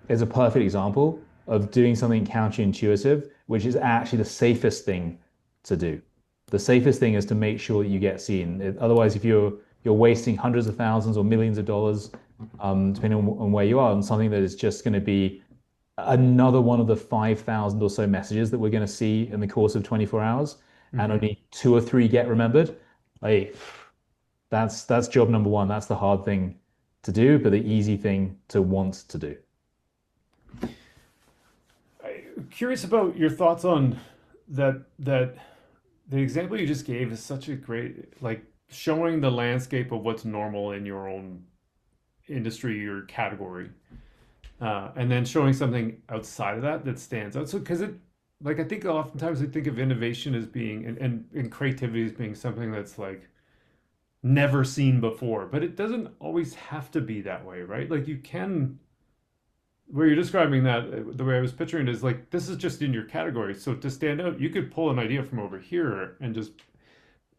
is a perfect example of doing something counterintuitive, which is actually the safest thing to do. The safest thing is to make sure that you get seen. Otherwise, if you're wasting hundreds of thousands or millions of dollars, depending on where you are, on something that is just going to be another one of the 5,000 or so messages that we're going to see in the course of 24 hours, and only 2 or 3 get remembered, like that's job number one. That's the hard thing to do, but the easy thing to want to do. I'm curious about your thoughts on that the example you just gave is such a great, like showing the landscape of what's normal in your own industry or category, and then showing something outside of that stands out. So because like I think oftentimes we think of innovation as being and creativity as being something that's like never seen before, but it doesn't always have to be that way, right? Like you can, where you're describing that, the way I was picturing it is like this is just in your category. So to stand out, you could pull an idea from over here and just.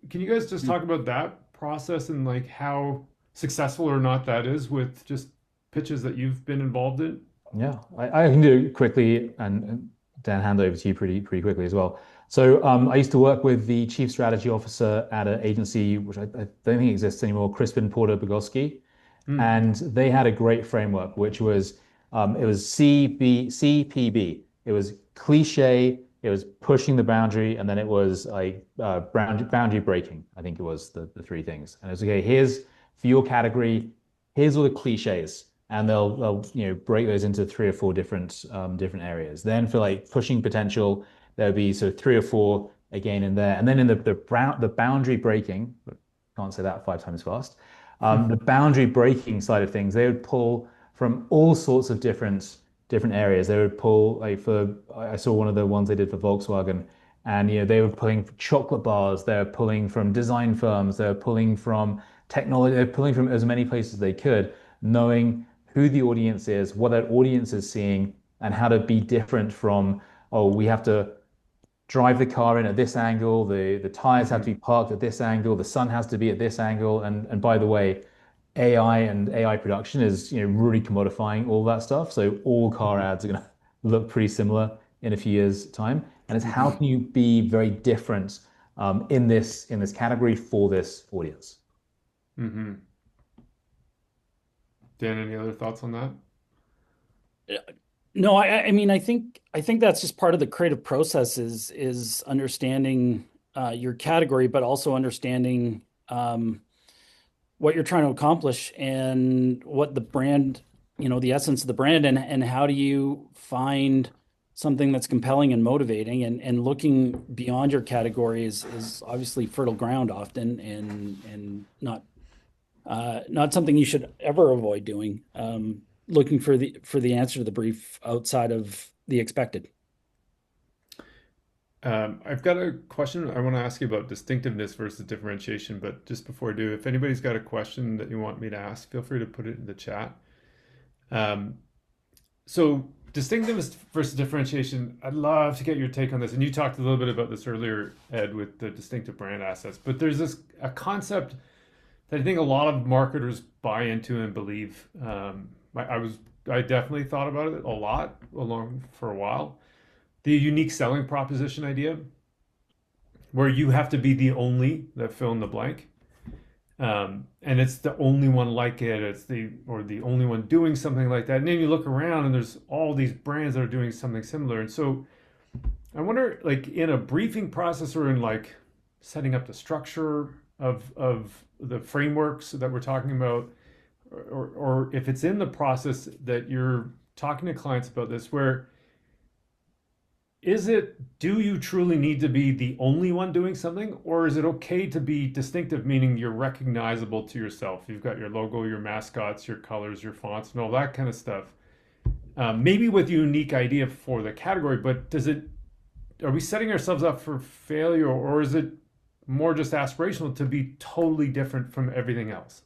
Can you guys just talk about that process and like how successful or not that is with just pitches that you've been involved in? Yeah, I can do it quickly, and Dan, hand over to you pretty quickly as well. So I used to work with the chief strategy officer at an agency which I don't think exists anymore, Crispin Porter Bogosky, and they had a great framework which was it was CPB. It was cliche. It was pushing the boundary, and then it was like boundary breaking. I think it was the 3 things. And it was okay. Here's for your category. Here's all the cliches, and they'll break those into 3 or 4 different areas. Then for like pushing potential, there would be sort of 3 or 4 again in there, and then in the boundary breaking. Can't say that 5 times fast. The boundary breaking side of things, they would pull from all sorts of different areas. They would pull like I saw one of the ones they did for Volkswagen, and they were pulling chocolate bars, they're pulling from design firms, they're pulling from technology, they're pulling from as many places as they could, knowing who the audience is, what that audience is seeing, and how to be different from, oh, we have to drive the car in at this angle, the tires have to be parked at this angle, the sun has to be at this angle, and by the way, AI and AI production is, really commodifying all that stuff. So all car Hmm. ads are going to look pretty similar in a few years' time. And it's how Mhm. can you be very different in this category for this audience? Hmm. Dan, any other thoughts on that? No, I mean, I think that's just part of the creative process is understanding your category, but also understanding what you're trying to accomplish and what the brand, the essence of the brand, and how do you find something that's compelling and motivating, and looking beyond your category is obviously fertile ground often, and not something you should ever avoid doing. Looking for the answer to the brief outside of the expected. I've got a question I want to ask you about distinctiveness versus differentiation, but just before I do, if anybody's got a question that you want me to ask, feel free to put it in the chat. Um, so distinctiveness versus differentiation, I'd love to get your take on this. And you talked a little bit about this earlier, Ed, with the distinctive brand assets. But there's this a concept that I think a lot of marketers buy into and believe. I definitely thought about it a lot along for a while. The unique selling proposition idea, where you have to be the only that fill in the blank. And it's the only one like it. It's the only one doing something like that. And then you look around and there's all these brands that are doing something similar. And so I wonder, like in a briefing process or in like setting up the structure of the frameworks that we're talking about, or if it's in the process that you're talking to clients about this, where do you truly need to be the only one doing something, or is it okay to be distinctive, meaning you're recognizable to yourself? You've got your logo, your mascots, your colors, your fonts, and all that kind of stuff. Maybe with a unique idea for the category, but are we setting ourselves up for failure, or is it more just aspirational to be totally different from everything else?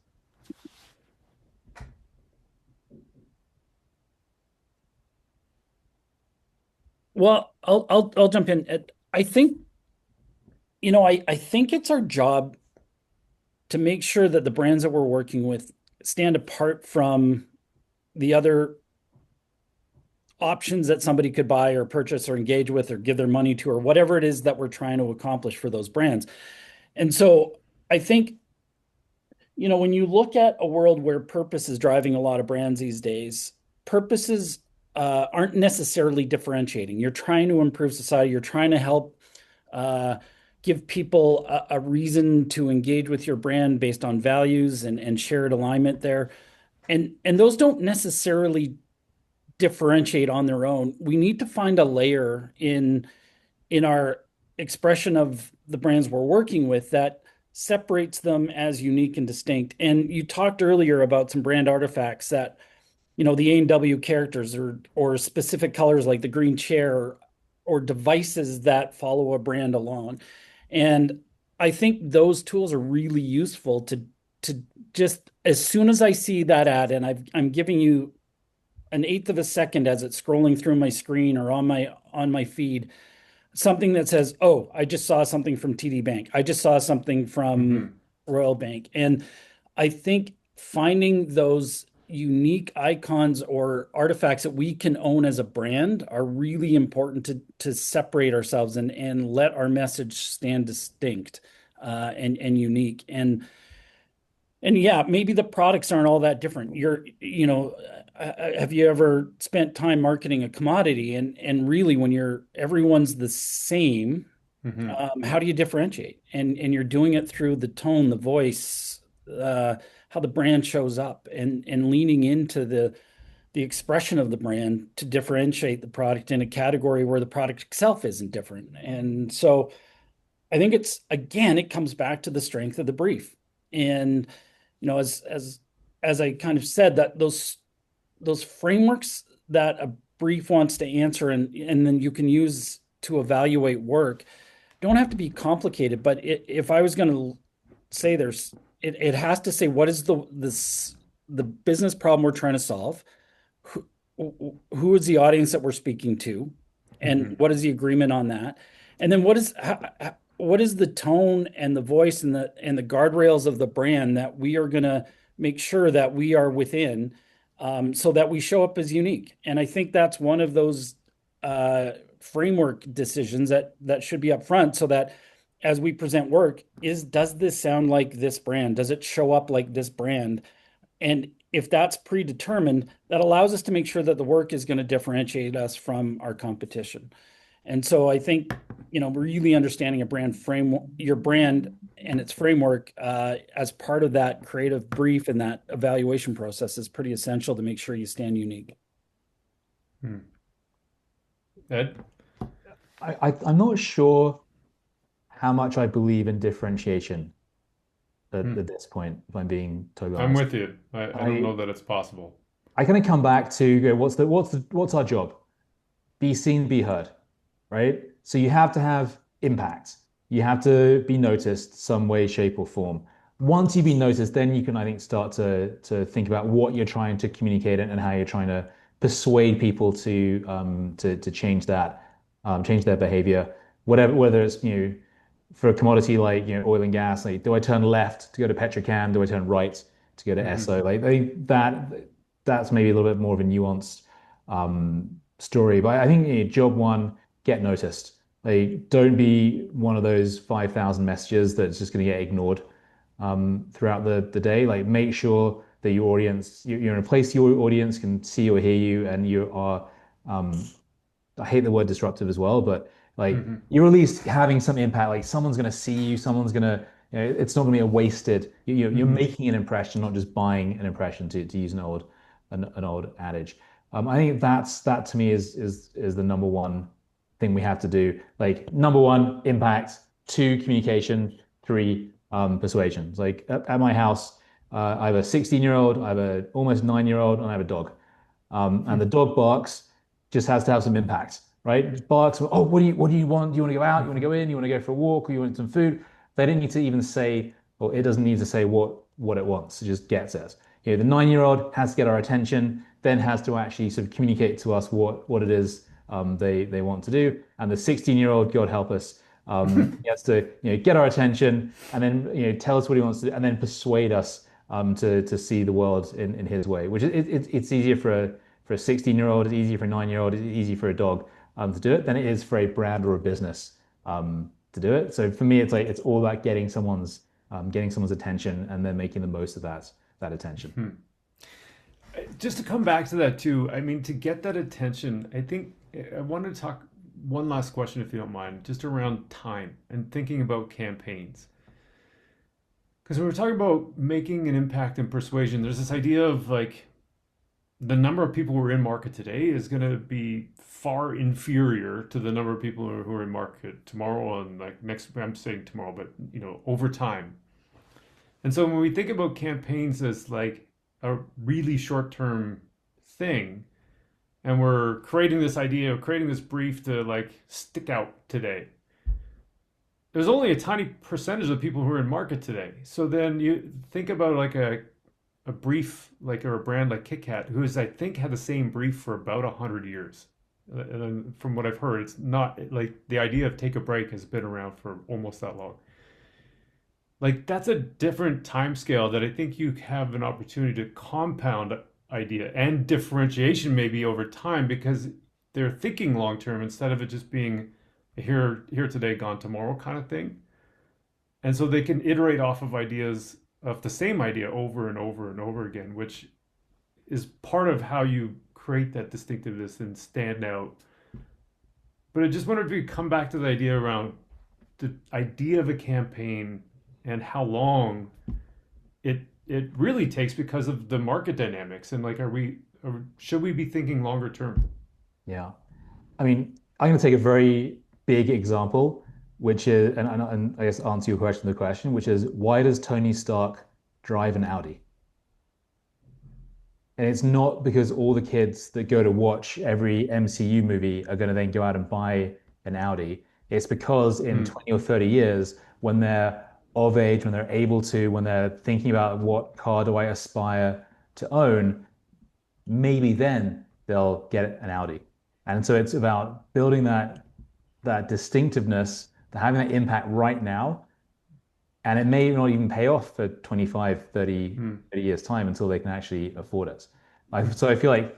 Well, I'll jump in. I think, I think it's our job to make sure that the brands that we're working with stand apart from the other options that somebody could buy or purchase or engage with or give their money to, or whatever it is that we're trying to accomplish for those brands. And so I think, when you look at a world where purpose is driving a lot of brands these days, purposes aren't necessarily differentiating. You're trying to improve society. You're trying to help uh, give people a reason to engage with your brand based on values and shared alignment there. And those don't necessarily differentiate on their own. We need to find a layer in our expression of the brands we're working with that separates them as unique and distinct. And you talked earlier about some brand artifacts that, the A&W characters or specific colors like the green chair or devices that follow a brand along. And I think those tools are really useful to just as soon as I see that ad, and I'm giving you an eighth of a second as it's scrolling through my screen or on my feed, something that says, "Oh, I just saw something from TD Bank. I just saw something from Mm-hmm. Royal Bank." And I think finding those unique icons or artifacts that we can own as a brand are really important to separate ourselves and let our message stand distinct and unique. And yeah, maybe the products aren't all that different. Have you ever spent time marketing a commodity? And really, when everyone's the same, Mm-hmm. how do you differentiate? And you're doing it through the tone, the voice, how the brand shows up, and leaning into the expression of the brand to differentiate the product in a category where the product itself isn't different. And so I think it comes back to the strength of the brief. And as I kind of said, that those frameworks that a brief wants to answer and then you can use to evaluate work don't have to be complicated. But if I was going to say it has to say what is the business problem we're trying to solve, who, who is the audience that we're speaking to, and Mm-hmm. what is the agreement on that, and then what is the tone and the voice and the guardrails of the brand that we are going to make sure that we are within, so that we show up as unique. And I think that's one of those framework decisions that should be up front, so that as we present work, does this sound like this brand? Does it show up like this brand? And if that's predetermined, that allows us to make sure that the work is going to differentiate us from our competition. And so I think, really understanding a brand frame, your brand and its framework, as part of that creative brief and that evaluation process is pretty essential to make sure you stand unique. Hmm. Ed? I'm not sure how much I believe in differentiation at this point, if I'm being totally I'm honest. with you. I don't know that it's possible. I kind of come back to go, what's our job? Be seen, be heard, right? So you have to have impact. You have to be noticed some way, shape, or form. Once you've been noticed, then you can, I think, start to think about what you're trying to communicate and how you're trying to persuade people to change change their behavior. Whether it's for a commodity like oil and gas, like do I turn left to go to Petrocan? Do I turn right to go to Hmm. Esso? That's maybe a little bit more of a nuanced story. But I think job one, get noticed. Like, don't be one of those 5,000 messages that's just going to get ignored throughout the day. Like, make sure that your audience, you're in a place your audience can see or hear you, and you are, um, I hate the word disruptive as well, but like Hmm. you're at least having some impact. Like, someone's going to see you, someone's going to, it's not going to be a wasted, you're Hmm. making an impression, not just buying an impression to use an old adage. I think that to me is the number one thing we have to do. Like, number one, impact; two, communication; three, persuasion. It's like at my house, I have a 16-year-old, I have a almost 9-year-old, and I have a dog. And the dog barks, just has to have some impact, right? Barks. Oh, what do you want? Do you want to go out? You want to go in? You want to go for a walk? Or you want some food? They don't need to even say, or it doesn't need to say what it wants. It just gets it. The 9-year-old has to get our attention, then has to actually sort of communicate to us what it is they want to do. And the 16-year-old, God help us, he has to get our attention, and then tell us what he wants to do, and then persuade us to see the world in his way. Which it's easier for a 16-year-old, it's easier for a 9-year-old, it's easy for a dog to do it than it is for a brand or a business to do it. So for me, it's all about getting someone's attention and then making the most of that attention. Hmm. Just to come back to that too, I mean, to get that attention, I think I wanted to talk one last question, if you don't mind, just around time and thinking about campaigns. Because when we're talking about making an impact and persuasion, there's this idea of like the number of people who are in market today is going to be far inferior to the number of people who are in market tomorrow and like next, I'm saying tomorrow, but over time. And so when we think about campaigns as like a really short-term thing, and we're creating this idea of creating this brief to like stick out today, there's only a tiny percentage of people who are in market today. So then you think about like a brief like or a brand like KitKat, who is I think had the same brief for about 100 years. And from what I've heard, it's not like the idea of take a break has been around for almost that long. Like that's a different time scale that I think you have an opportunity to compound idea and differentiation maybe over time because they're thinking long term instead of it just being here today, gone tomorrow kind of thing. And so they can iterate off of ideas of the same idea over and over and over again, which is part of how you create that distinctiveness and stand out. But I just wondered if you come back to the idea around the idea of a campaign and how long it really takes because of the market dynamics and like should we be thinking longer term? Yeah. I mean, I'm going to take a very big example, which is, and I guess answer your question, which is, why does Tony Stark drive an Audi? And it's not because all the kids that go to watch every MCU movie are going to then go out and buy an Audi. It's because in Hmm. 20 or 30 years, when they're of age, when they're able to, when they're thinking about what car do I aspire to own, maybe then they'll get an Audi. And so it's about building that distinctiveness, having that impact right now, and it may not even pay off for 25, Mm. 30 years time until they can actually afford it. So I feel like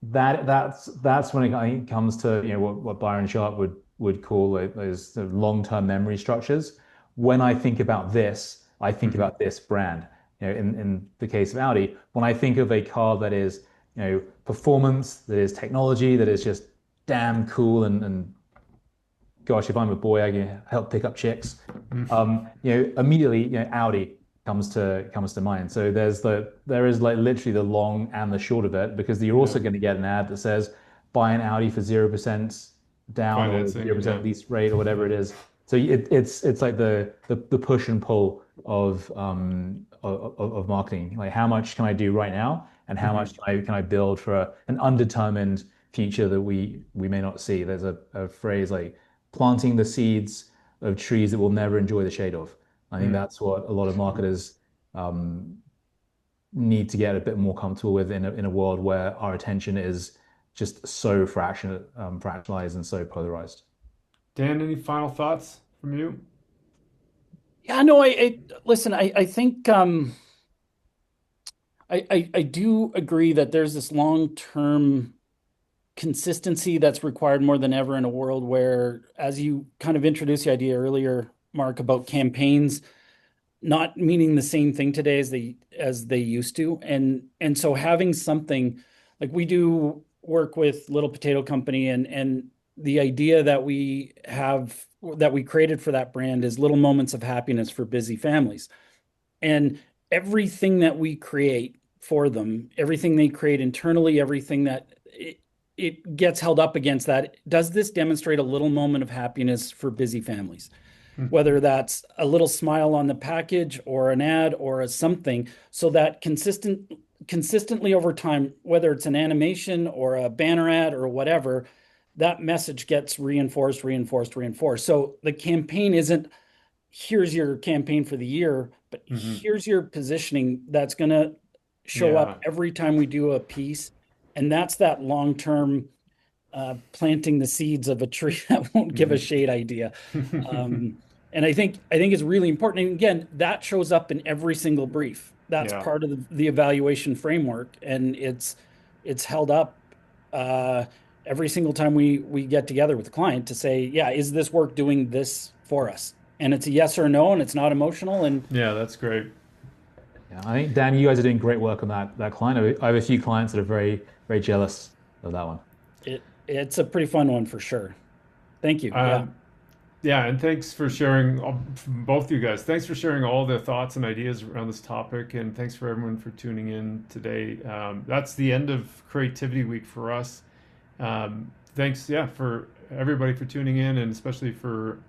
that's when it comes to what Byron Sharp would call those sort of long-term memory structures. When I think about this, I think Hmm. about this brand. In the case of Audi, when I think of a car that is, performance, that is technology, that is just damn cool and gosh, if I'm a boy, I can help pick up chicks. Immediately, Audi comes to mind. So there is like literally the long and the short of it, because you're Yeah. also going to get an ad that says buy an Audi for 0% down or Financing. Yeah. 0% lease rate or whatever it is. So it's like the push and pull of marketing. Like how much can I do right now, and how Hmm. much can I build for an undetermined future that we may not see. There's a phrase like planting the seeds of trees that will never enjoy the shade of. I think Mm. that's what a lot of marketers um, need to get a bit more comfortable with in a world where our attention is just so fractionalized and so polarized. Dan, any final thoughts from you? Yeah, no, I listen, I think I do agree that there's this long-term consistency that's required more than ever in a world where, as you kind of introduced the idea earlier, Mark, about campaigns not meaning the same thing today as they used to. And so having something like we do work with Little Potato Company, and the idea that we created for that brand is little moments of happiness for busy families. And everything that we create for them, everything they create internally, everything that it gets held up against that. Does this demonstrate a little moment of happiness for busy families? Whether that's a little smile on the package or an ad or a something, so that consistently over time, whether it's an animation or a banner ad or whatever, that message gets reinforced, reinforced, reinforced. So the campaign isn't here's your campaign for the year, but Hmm. here's your positioning that's going to show up Yeah. every time we do a piece. And that's that long term planting the seeds of a tree that won't give a Hmm. shade idea. Um, and I think it's really important. And again, that shows up in every single brief. That's Yeah. part of the evaluation framework, and it's held up uh, every single time we get together with the client to say, yeah, is this work doing this for us? And it's a yes or no, and it's not emotional. And Yeah, that's great. Yeah, I think Dan, you guys are doing great work on that client. I have a few clients that are very jealous of that one. it's a pretty fun one for sure. Thank you. Yeah. Um, yeah, and thanks for sharing, both you guys. Thanks for sharing all the thoughts and ideas around this topic, and thanks for everyone for tuning in today. That's the end of Creativity Week for us. Thanks, yeah, for everybody for tuning in, and especially for